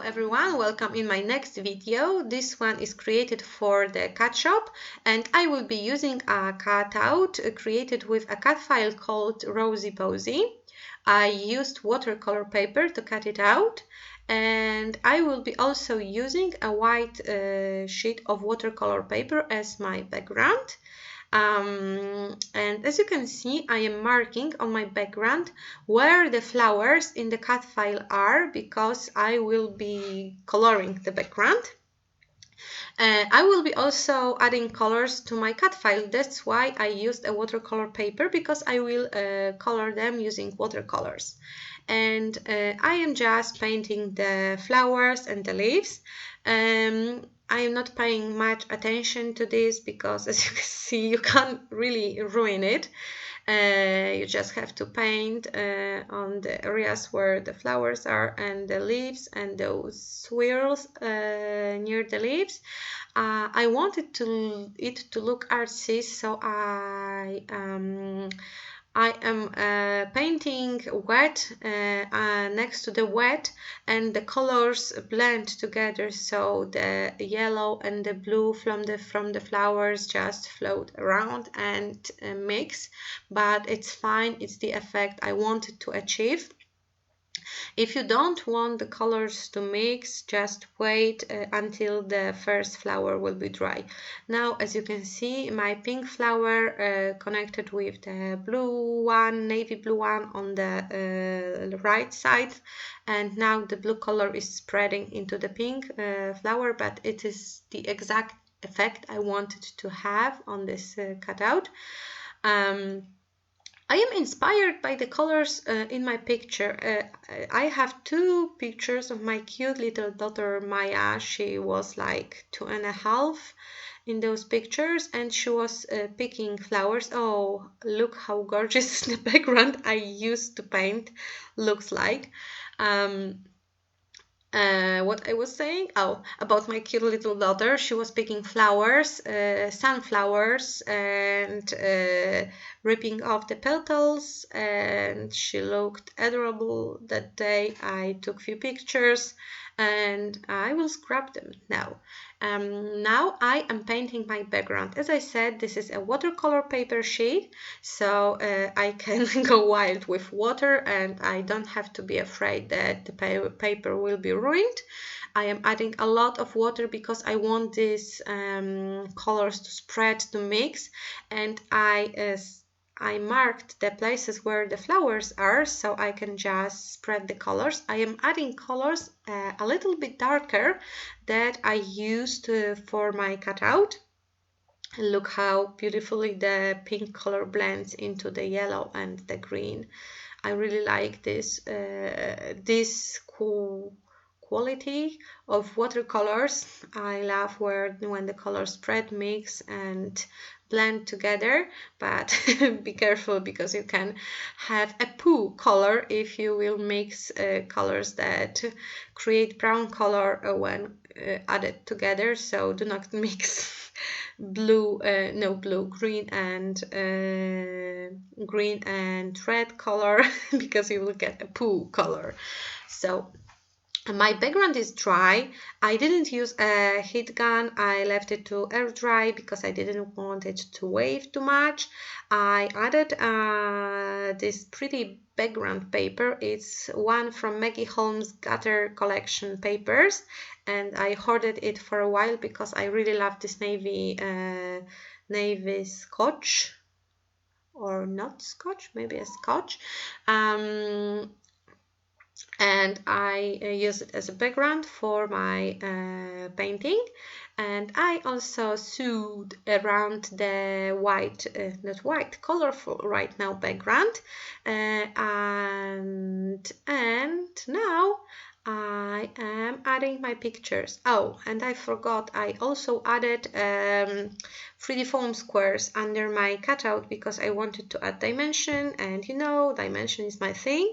everyone, welcome in my next video. This one is created for the Cut Shop and I will be using a cutout created with a cut file called Rosy Posy. I used watercolor paper to cut it out and I will be also using a white sheet of watercolor paper as my background. And as you can see, I am marking on my background where the flowers in the cut file are because I will be coloring the background. I will be also adding colors to my cut file. That's why I used a watercolor paper, because I will color them using watercolors. And I am just painting the flowers and the leaves. I am not paying much attention to this because, as you can see, you can't really ruin it. You just have to paint on the areas where the flowers are and the leaves and those swirls near the leaves. I wanted it to look artsy, so I am painting wet next to the wet, and the colors blend together, so the yellow and the blue from the flowers just float around and mix, but it's fine. It's the effect I wanted to achieve. If you don't want the colors to mix, just wait until the first flower will be dry. Now, as you can see, my pink flower connected with the blue one, navy blue one on the right side, and now the blue color is spreading into the pink flower, but it is the exact effect I wanted to have on this cutout. I am inspired by the colors in my picture. I have two pictures of my cute little daughter Maya. She was like 2.5 in those pictures, and she was picking flowers. Oh, look how gorgeous the background I used to paint looks like. What I was saying? Oh, about my cute little daughter. She was picking flowers, sunflowers, and ripping off the petals, and she looked adorable that day. I took few pictures and I will scrap them now. Now I am painting my background. As I said, this is a watercolor paper sheet, so I can go wild with water and I don't have to be afraid that the paper will be ruined. I am adding a lot of water because I want these colors to spread, to mix, and I marked the places where the flowers are, so I can just spread the colors. I am adding colors a little bit darker that I used for my cutout. Look how beautifully the pink color blends into the yellow and the green. I really like this cool quality of watercolors. I love when the colors spread, mix and blend together, but be careful because you can have a poo color if you will mix colors that create brown color when added together. So do not mix green and red color because you will get a poo color. So my background is dry. I didn't use a heat gun. I left it to air dry because I didn't want it to wave too much. I added this pretty background paper. It's one from Maggie Holmes' Gutter collection papers, and I hoarded it for a while because I really love this navy scotch, or not scotch, maybe a scotch. And I use it as a background for my painting, and I also sewed around the white, not white, colorful right now background, and now I am adding my pictures. Oh, and I forgot, I also added 3D foam squares under my cutout because I wanted to add dimension, and you know, dimension is my thing.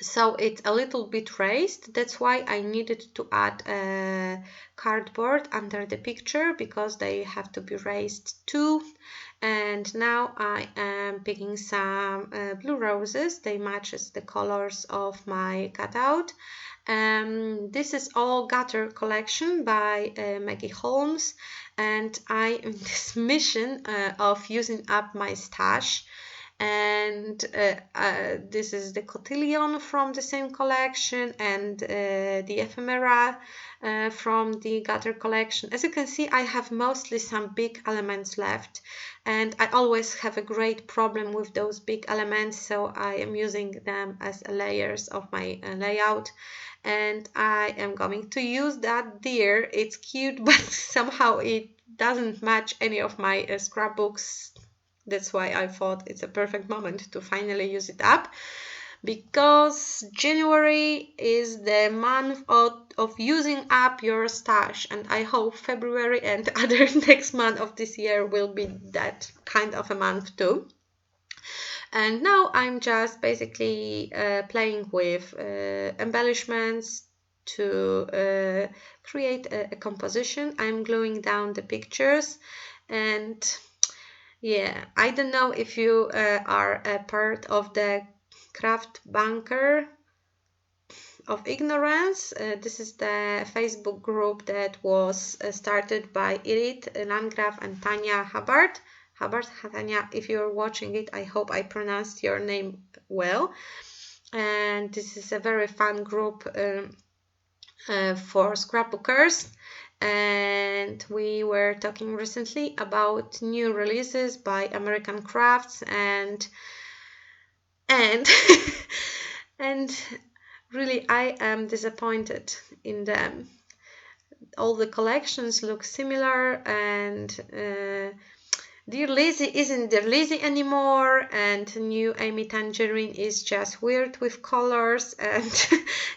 so it's a little bit raised. That's why I needed to add cardboard under the picture, because they have to be raised too. And now I am picking some blue roses. They matches the colors of my cutout. This is all Gutter collection by Maggie Holmes, and I am this mission of using up my stash. And this is the cotillion from the same collection, and the ephemera from the Gutter collection. As you can see, I have mostly some big elements left, and I always have a great problem with those big elements, so I am using them as layers of my layout. And I am going to use that deer. It's cute, but somehow it doesn't match any of my scrapbooks. That's why I thought it's a perfect moment to finally use it up, because January is the month of using up your stash, and I hope February and other next month of this year will be that kind of a month too. And now I'm just basically playing with embellishments to create a composition. I'm gluing down the pictures, and yeah, I don't know if you are a part of the craft bunker of ignorance. This is the Facebook group that was started by Irit Landgraf and Tanya Hubbard. Tanya, if you're watching it, I hope I pronounced your name well. And this is a very fun group for scrapbookers. And we were talking recently about new releases by American crafts, and and really I am disappointed in them. All the collections look similar, and Dear Lizzie isn't Dear Lizzie anymore, and new Amy Tangerine is just weird with colors. And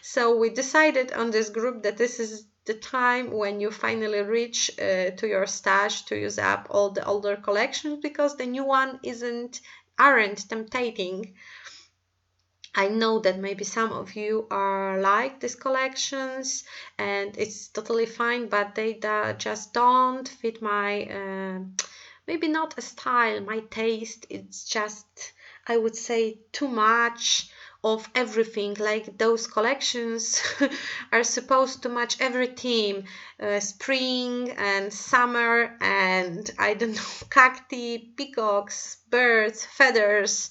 so we decided on this group that this is the time when you finally reach to your stash to use up all the older collections, because the new one aren't tempting. I know that maybe some of you are like these collections, and it's totally fine, but they just don't fit my maybe not a style, my taste. It's just, I would say, too much of everything. Like those collections are supposed to match every theme, spring and summer, and I don't know, cacti, peacocks, birds, feathers,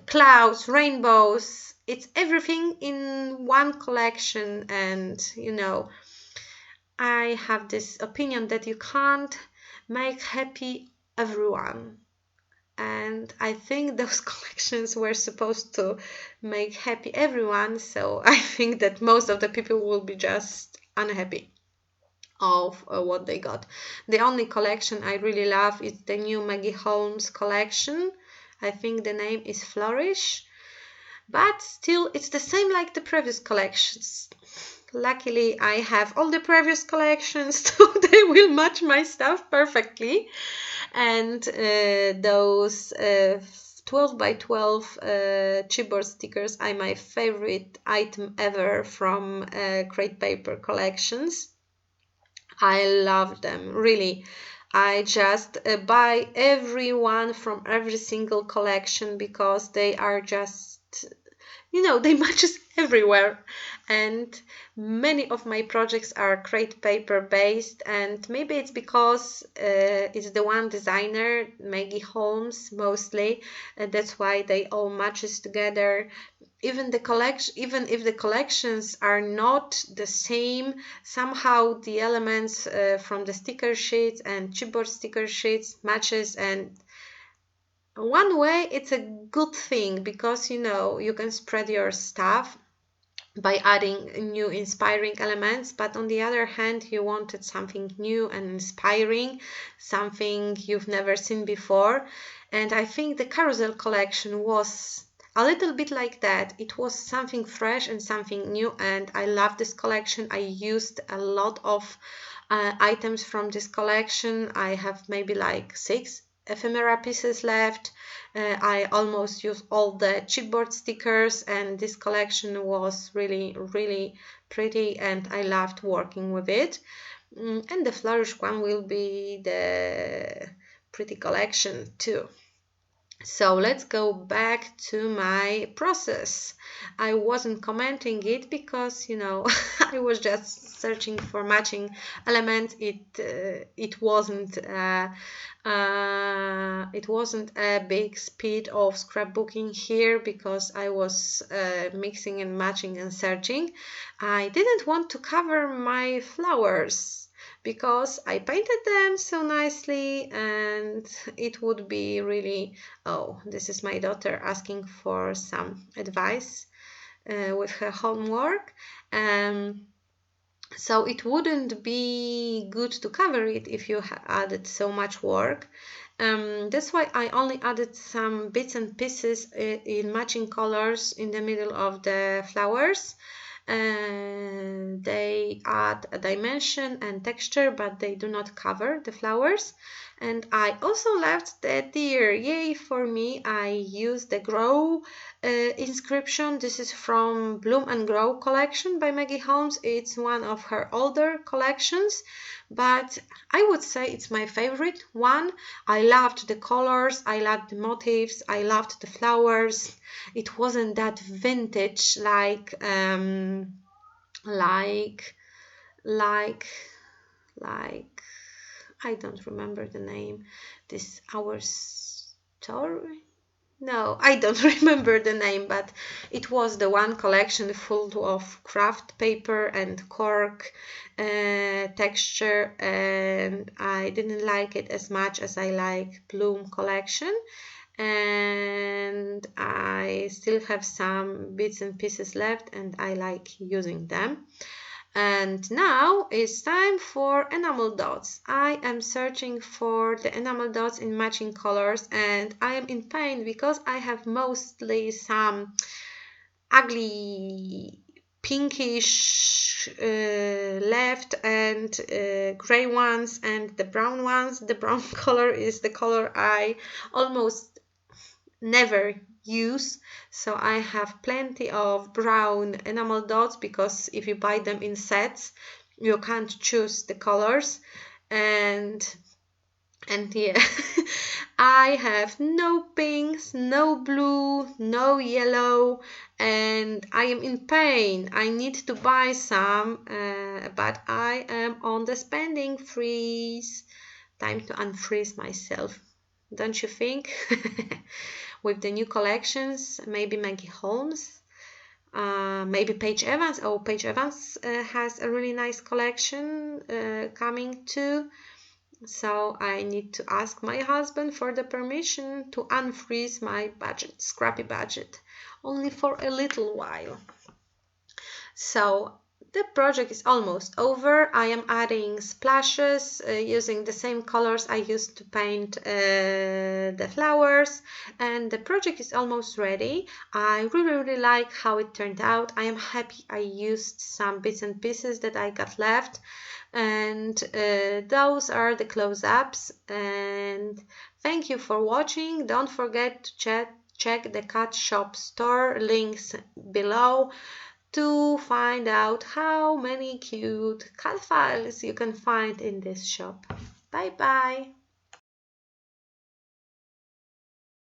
clouds, rainbows. It's everything in one collection, and I have this opinion that you can't make happy everyone. And I think those collections were supposed to make happy everyone, so I think that most of the people will be just unhappy of what they got. The only collection I really love is the new Maggie Holmes collection. I think the name is Flourish, but still it's the same like the previous collections. Luckily I have all the previous collections, so they will match my stuff perfectly. And those 12 by 12 chipboard stickers are my favorite item ever from Crate Paper collections. I love them, really. I just buy every one from every single collection, because they are just, they matches everywhere. And many of my projects are Crate Paper based, and maybe it's because it's the one designer, Maggie Holmes, mostly, and that's why they all matches together. Even if the collections are not the same, somehow the elements from the sticker sheets and chipboard sticker sheets matches, and one way it's a good thing, because you can spread your stuff by adding new inspiring elements, but on the other hand you wanted something new and inspiring, something you've never seen before. And I think the Carousel collection was a little bit like that. It was something fresh and something new, and I love this collection. I used a lot of items from this collection. I have maybe like 6 ephemera pieces left. I almost used all the chipboard stickers, and this collection was really, really pretty, and I loved working with it. And the flourish one will be the pretty collection too. So let's go back to my process. I wasn't commenting it because, you know, I was just searching for matching elements. It wasn't a big speed of scrapbooking here because I was mixing and matching and searching. I didn't want to cover my flowers because I painted them so nicely, and it would be really, oh, this is my daughter asking for some advice with her homework. So it wouldn't be good to cover it if you added so much work. That's why I only added some bits and pieces in matching colors in the middle of the flowers. They add a dimension and texture, but they do not cover the flowers. And I also left the deer. Yay for me! I used the Grow inscription. This is from Bloom and Grow collection by Maggie Holmes. It's one of her older collections, but I would say it's my favorite one. I loved the colors, I loved the motifs, I loved the flowers. It wasn't that vintage like I don't remember the name. This Our Story? No, I don't remember the name, but it was the one collection full of craft paper and cork texture, and I didn't like it as much as I like Bloom collection. And I still have some bits and pieces left, and I like using them. And now it's time for enamel dots. I am searching for the enamel dots in matching colors, and I am in pain because I have mostly some ugly pinkish left, and gray ones, and the brown ones. The brown color is the color I almost never use, so I have plenty of brown enamel dots because if you buy them in sets you can't choose the colors, and yeah. I have no pinks, no blue, no yellow, and I am in pain. I need to buy some, but I am on the spending freeze. Time to unfreeze myself, don't you think? With the new collections, maybe Maggie Holmes, maybe Paige Evans. Oh, Paige Evans has a really nice collection coming too. So I need to ask my husband for the permission to unfreeze my budget, scrappy budget, only for a little while. So the project is almost over. I am adding splashes using the same colors I used to paint the flowers, and the project is almost ready. I really like how it turned out. I am happy I used some bits and pieces that I got left, and those are the close-ups. And thank you for watching. Don't forget to check the Cut Shoppe store, links below, to find out how many cute cut files you can find in this shop. Bye bye!